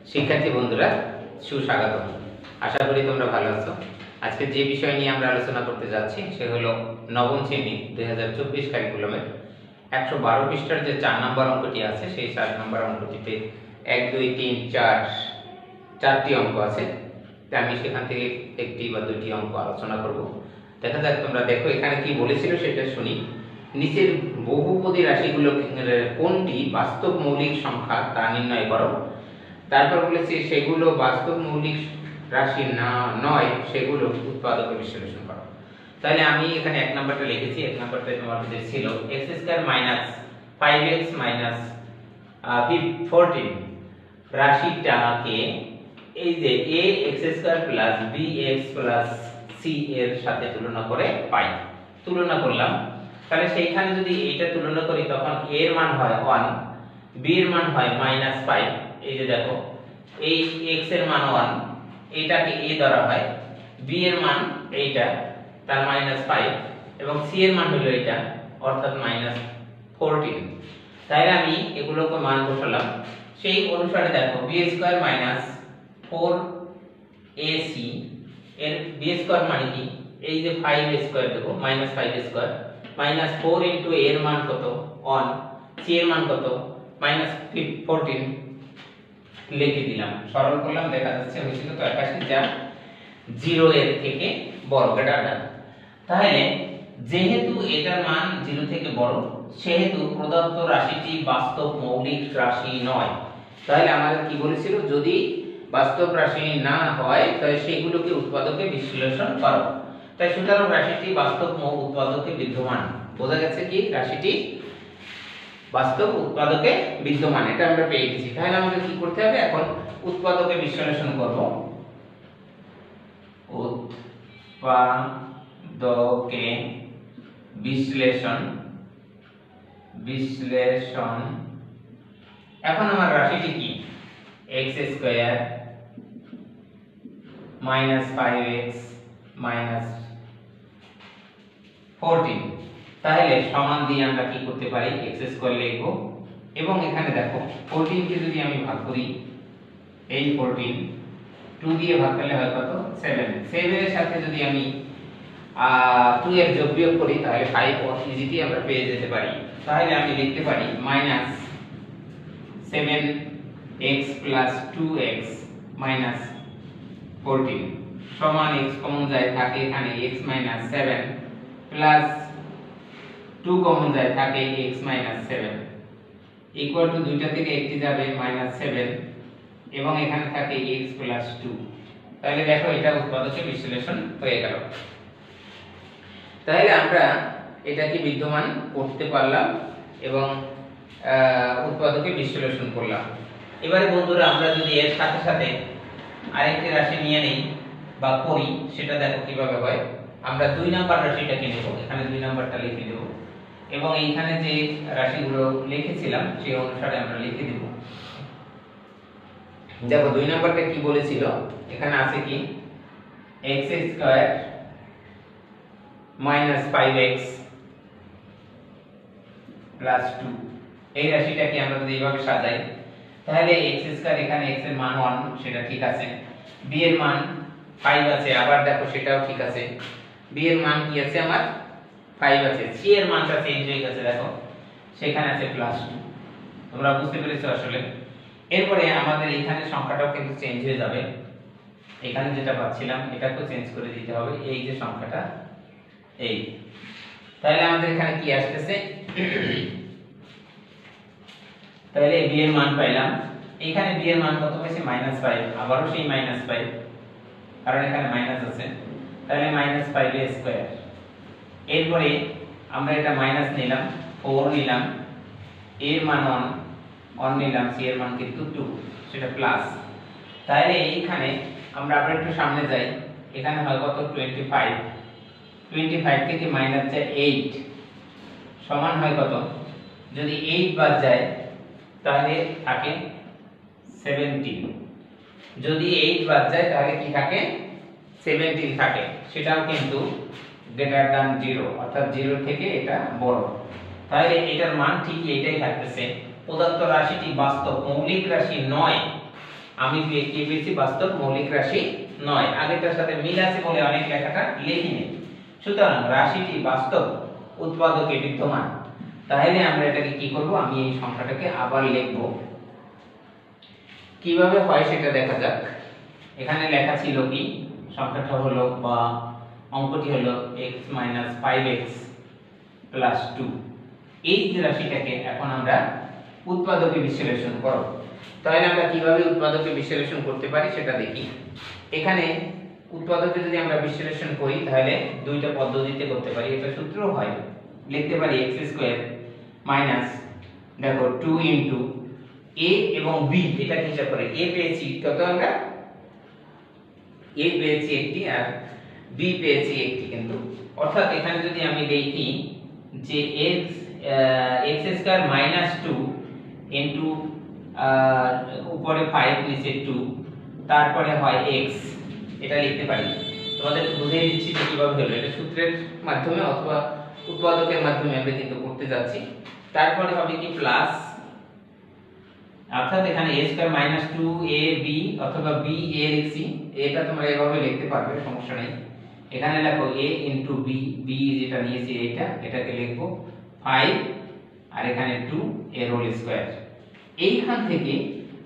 শিক্ষার্থী বন্ধুরা সুস্বাগতম। আশা করি তোমরা ভালো আছো। আজকে যে বিষয় নিয়ে আমরা আলোচনা করতে যাচ্ছি সে হলো নবম শ্রেণী 2024 কারিকুলামের 112 পৃষ্ঠার যে 4 নম্বর অঙ্কটি আছে সেই 4 নম্বর অঙ্কটিতে 1 2 3 4 চারটি অঙ্ক আছে। আমি সেখান থেকে একটি বা দুটি অঙ্ক আলোচনা করব। দেখা যাক তোমরা দেখো এখানে কি বলেছিল সেটা শুনি। নিচের বহুপদী রাশিগুলো কোনটি বাস্তব মৌলিক সংখ্যা তা নির্ণয় করো। তারপর বলেছি সেগুলো বাস্তব মৌলিক রাশি না নয় সেগুলো উৎপাদকে বিশ্লেষণ করো। তাহলে আমি এখানে এক নাম্বারটা লিখেছি। এক নাম্বারটা তোমাদের ছিল x² - 5x - 14 রাশিটাকে এই যে ax² + bx + c এর সাথে তুলনা করে পাই। তুলনা করলাম, তাহলে সেইখানে যদি এটা তুলনা করি তখন a এর মান হয় 1, b এর মান হয় -5। এই যে দেখো এই x এর মান 1, এটাকে a ধরা হয়, b এর মান এইটা তার -5 এবং c এর মান হলো এটা অর্থাৎ -14। তাহলে আমি এগুলোকে মান বসালাম। সেই অনুসারে দেখো b² - 4ac এর b² মানে কি, এই যে 5a² দেখো -5a² -4 * a এর মান কত 1, c এর মান কত -14 লিখে দিলাম। সরল করলাম, দেখা যাচ্ছে হয়েছিল তো 81 যা 0 এর থেকে বড় গ্রেটার। তাহলে যেহেতু এটার মান 0 থেকে বড় সেহেতু প্রদত্ত রাশিটি বাস্তব মৌলিক রাশি নয়। তাহলে আমাদের কি বলেছিল, যদি বাস্তব রাশি না হয় তাহলে সেগুলোকে উৎপাদকে বিশ্লেষণ করো। তাই সুতরাং রাশিটি বাস্তব উৎপাদকে বিদ্যমান। বোঝা গেছে কি রাশিটি বাস্তব উৎপাদকে বিদ্যমান, এটা আমরা পেয়ে গেছি। তাহলে আমাদের কি করতে হবে, এখন উৎপাদকে বিশ্লেষণ করব। উৎপাদকে বিশ্লেষণ এখন আমার রাশিটি কি, x² - 5x - 14। তাহলে সমান দিয়ে আমরা কি করতে পারি, x² লিখব এবং এখানে দেখো 14 কে যদি আমি ভাগ করি, এই 14 2 দিয়ে ভাগ করলে হয় কত 7। 7 এর সাথে যদি আমি 2 এর যোগ বিয়োগ করি তাহলে 5 ইজিলি আমরা পেয়ে যেতে পারি। তাহলে আমি লিখতে পারি -7x + 2x - 14 সমান x কমন যায় থাকে এখানে x - 7 প্লাস 2 কমন যায় থাকে x - 7 ইকুয়াল টু দুইটা থেকে একটি যাবে -7 এবং এখানে থাকে x + 2। তাহলে দেখো এটা উৎপাদকে বিশ্লেষণ হয়ে গেল। তাহলে আমরা এটাকে বিদ্যমান করতে পারলাম এবং উৎপাদকে বিশ্লেষণ করলাম। এবারে বন্ধুরা আমরা যদি এর সাথে সাথে আরেকটি রাশি নিয়ে নেই বা করি, সেটা দেখো কিভাবে হয়। আমরা 2 নাম্বার রাশিটাকে নেব, এখানে 2 নাম্বারটা লিখে দেব এবং এইখানে যে রাশিগুলো লিখেছিলাম সেই অনুসারে আমরা লিখে দেব। দেখো 2 নাম্বারটা কি বলেছিল, এখানে আছে কি x² - 5x + 2। এই রাশিটাকে আমরা যদি এইভাবে সাজাই তাহলে x² এখানে x এর মান 1 সেটা ঠিক আছে, b এর মান 5 আছে, আবার দেখো সেটাও ঠিক আছে, b এর মান কি আছে আমার 5 আছে, c এর মানটা চেঞ্জ হয়ে গেছে দেখো সেখানে আছে +2। তোমরা বুঝতে পেরেছো আসলে। এরপরে আমাদের এখানে সংখ্যাটাও কিন্তু চেঞ্জ হয়ে যাবে, এখানে যেটা পাচ্ছিলাম এটাকেও চেঞ্জ করে দিতে হবে, এই যে সংখ্যাটা এই। তাহলে আমাদের এখানে কি আসতেছে, তাহলে b এর মান পাইলাম, এখানে b এর মান কত পাইছি -5, আবারও সেই -5 কারণ এখানে মাইনাস আছে, তাহলে -5a²। এরপরে আমরা এটা মাইনাস নিলাম, 4 নিলাম, a এর মান 1 নিলাম, c এর মান কিন্তু 2 সেটা প্লাস। তাহলে এইখানে আমরা আবার একটু সামনে যাই, এখানে হয় কত 25 থেকে মাইনাস যায় 8 সমান হয় কত, যদি 8 বাদ যায় তাহলে থাকে 17, যদি 8 বাদ যায় তাহলে কি থাকে 17 থাকে, সেটাও কিন্তু গ্রেটার দ্যান 0 অর্থাৎ 0 থেকে এটা বড়। তাহলে এটার মান ঠিক এটাই থাকতেছে। প্রদত্ত রাশিটি বাস্তব মৌলিক রাশি নয়। আমি কি পেয়েছি বাস্তব মৌলিক রাশি নয়। আগেরটার সাথে মিল আছে বলে অনেক লেখাটা লিখিনি। সুতরাং রাশিটি বাস্তব উৎপাদকে বিদ্যমান। তাহলে আমরা এটাকে কি করব, আমি এই সংখ্যাটাকে আবার লিখব। কিভাবে হয় সেটা দেখা যাক। এখানে লেখা ছিল কি, সংখ্যাটা হলো বা অঙ্কটি হলো x 5x 2। এই যে রাশিটাকে এখন আমরা উৎপাদকে বিশ্লেষণ করব। তাহলে আমরা কিভাবে উৎপাদকে বিশ্লেষণ করতে পারি সেটা দেখি। এখানে উৎপাদকে যদি আমরা বিশ্লেষণ করি তাহলে দুইটা পদ্ধতিতে করতে পারি। এটা সূত্র হয়, লিখতে পারি x² মাইনাস দেখো 2 ইনটু a এবং b। এটা হিসাব করে a পেয়েছি কত, আমরা a পেয়েছি একটি আর b পেয়েছি একটি, কিন্তু অর্থাৎ এখানে যদি আমি দেখি যে x² মাইনাস 2 ইনটু উপরে 5 নিচে 2 তারপরে হয় x, এটা লিখতে পারি। তোমাদের বুঝিয়ে দিচ্ছি যে কিভাবে হলো। এটা সূত্রের মাধ্যমে অথবা উৎপাদকের মাধ্যমে আমরা কিন্তু করতে যাচ্ছি। তারপরে হবে কি প্লাস, অর্থাৎ এখানে a² মাইনাস 2ab অথবা ba লিখছি। এটা তোমরা এভাবে লিখতে পারবে, সমস্যা নেই। এখানে লেখো a ইনটু b, b যেটা নিয়েছি এটাকে লিখবো 5 আর এখানে 2 এর হোল স্কয়ার। এইখান থেকে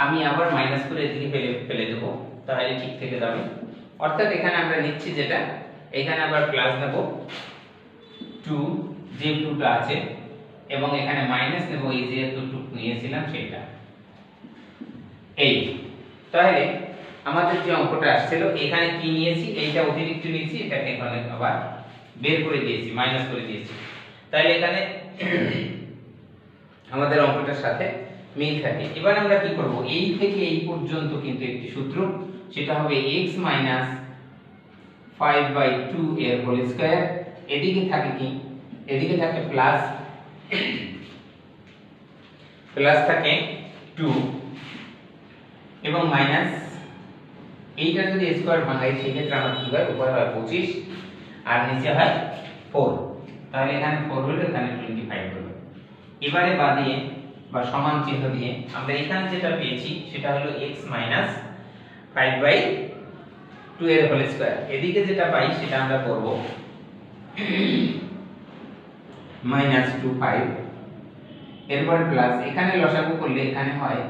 আমি আবার মাইনাস করে এদিকে ফেলে দেব, তাহলে ঠিক থেকে যাবে। অর্থাৎ এখানে আমরা নিচ্ছি যেটা, এখানে আবার প্লাস নেব 2 যে 2টা আছে, এবং এখানে মাইনাস নেব এই যে 2 নিয়েছিলাম সেটা। এই তাহলে আমাদের যে অঙ্কটা আসছিল এখানে কি নিয়েছি, এইটা অতিরিক্ত নিয়েছি, এটাকে এখানে আবার বের করে দিয়েছি, মাইনাস করে দিয়েছি। তাহলে এখানে আমাদের অঙ্কটার সাথে মিল থাকে। এবার আমরা কি করব, এই থেকে এই পর্যন্ত কিন্তু একটি সূত্র, সেটা হবে x 5/2 এর হোল স্কয়ার। এদিকে থাকে কি, এদিকে থাকে প্লাস থাকে 2 এবং মাইনাস, এইটা যদি স্কয়ার ভাঙাই সেক্ষেত্রে আমার কি হয়, উপরে হয় 25 আর নিচে হয় 4। তাহলে এখানে 4 হলো, এখানে 25 হলো। এবারে বাদিয়ে বা সমান চিহ্ন দিয়ে আমরা এখানে যেটা পেয়েছি সেটা হলো x 5/2 এর হোল স্কয়ার। এদিকে যেটা পাই সেটা আমরা করব -25, এরপর প্লাস, এখানে লসাগু করলে এখানে হয়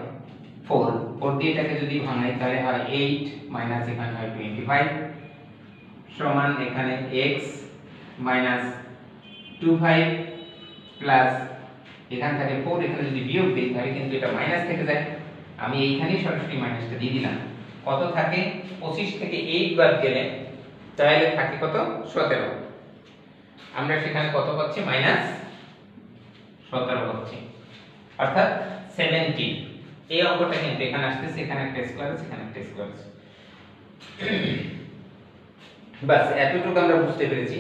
4 দিয়ে এটাকে যদি ভাঙাই তাহলে হয় 8 মাইনাস এখানে হয় 25 সমান এখানে x 25 প্লাস এখান থেকে 4, এখানে যদি বিয়োগ দিই তাহলে কিন্তু এটা মাইনাস থেকে যায়। আমি এইখানেই সরাসরি মাইনাসটা দিয়ে দিলাম। কত থাকে, 25 থেকে 8 বাদ গেলে তাহলে থাকে কত, 17। আমরা সেখানে কত পাচ্ছি, -17 পাচ্ছি, অর্থাৎ 17। এই অঙ্কটা কিন্তু এখানে আসতেছে, এখানে একটা স্কয়ার আছে, এখানে একটা স্কয়ার আছে। বাস এতটুকু আমরা বুঝতে পেরেছি।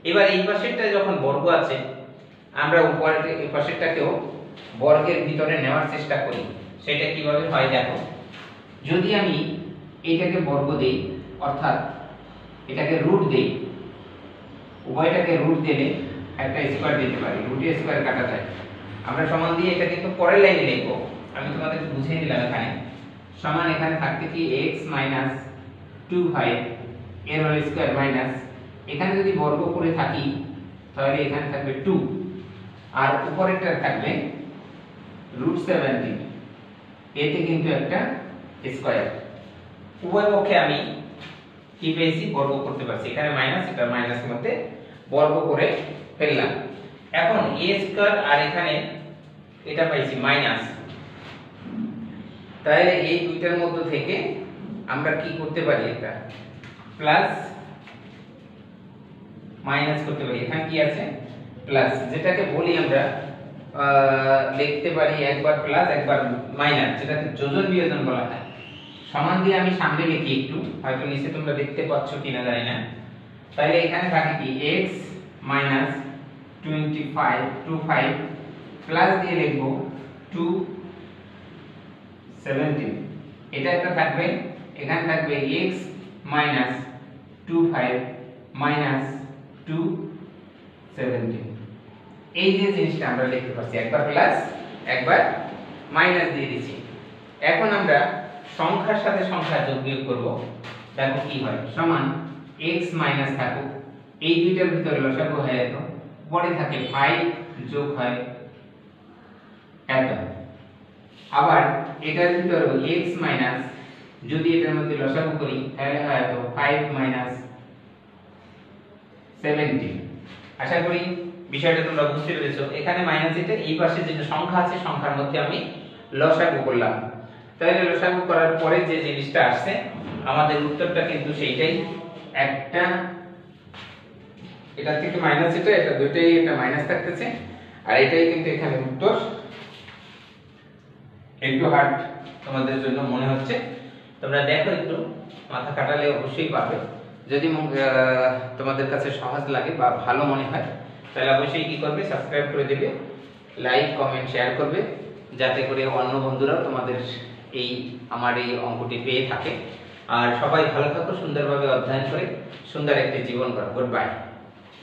এবার এই পাশেরটা যখন বর্গ আছে, আমরা উপরের এই পাশেরটাকেও বর্গের ভিতরে নেওয়ার চেষ্টা করি। সেটা কিভাবে হয় দেখো, যদি আমি এইটাকে বর্গ দেই, অর্থাৎ এটাকে রুট দেই, উভয়টাকে রুট দিলে একটা স্কয়ার দিতে পারি, রুটে স্কয়ার কাটা যায়। আমরা সমান দিয়ে এটা কিন্তু পরের লাইনে লিখব, আমি তোমাদের বুঝিয়ে দিলাম। এখানে সমান, এখানে থাকতে কি x 25 এর হোল স্কয়ার মাইনাস, এখানে যদি বর্গ করে থাকি তাহলে এখানে থাকবে 2 আর উপরেরটা থাকবে √17, এতে কিন্তু একটা স্কয়ার। উভয় পক্ষে আমি কি পেয়েছি, বর্গ করতে পারছি। এখানে মাইনাস, এটা মাইনাসের মধ্যে বর্গ করে ফেললাম। এখন a স্কয়ার আর এখানে এটা পাইছি মাইনাস, তাহলে এই দুইটার মধ্যে থেকে আমরা কি করতে পারি, একটা প্লাস মাইনাস করতে পারি। এখানে কি আছে, প্লাস, যেটাকে বলি আমরা লিখতে পারি একবার প্লাস একবার মাইনাস, যেটাকে যোজন বিয়োজন বলা হয়। সমান দিয়ে আমি সামনে লিখি একটু, হয়তো নিচে তোমরা দেখতে পাচ্ছ কিনা জানি না। তাহলে এখানে থাকে কি x 25 প্লাস দিয়ে লিখব 217, এটা একটা থাকবে। এখানে থাকবে x 25 217। এই যে জিনিসটা আমরা লিখতে পারছি, একবার প্লাস একবার মাইনাস দিয়ে দিয়েছি। এখন আমরা সংখ্যার সাথে সংখ্যা যোগ বিয়োগ করব, দেখো কি হয়, সমান x মাইনাস থাকুক, এই দুইটার ভিতরে লসাগু হয় এত, পরে থাকে 5 যোগ হয় এত, আবার এটার ভিতরে x মাইনাস, যদি এটার মধ্যে লসাগু করি তাহলে হয় এত 5 মাইনাস 70। আশা করি বিষয়টা তোমরা বুঝতে পেরেছো। এখানে মাইনাস এটা, এই পাশে যেটা সংখ্যা আছে সংখ্যার মধ্যে আমি লসাগু করলাম, তাহলে লসাগু করার পরে যে জিনিসটা আসছে আমাদের উত্তরটা কিন্তু সেইটাই, একটা এটা থেকে মাইনাস এটা দুইটাই, এটা মাইনাস থাকতেছে আর এটাই কিন্তু এখানে উত্তর। একটু হার্ড তোমাদের জন্য মনে হচ্ছে, তোমরা দেখো একটু মাথা কাটালে অবশ্যই পারবে। যদি তোমাদের কাছে সহজ লাগে বা ভালো মনে হয় তাহলে অবশ্যই কি করবে, সাবস্ক্রাইব করে দেবে, লাইক কমেন্ট শেয়ার করবে, যাতে করে অন্য বন্ধুরাও তোমাদের আমার এই অঙ্কটি পেয়ে থাকে। আর সবাই ভালো থাকো, সুন্দরভাবে অধ্যয়ন করে সুন্দর একটি জীবন করো। Good bye.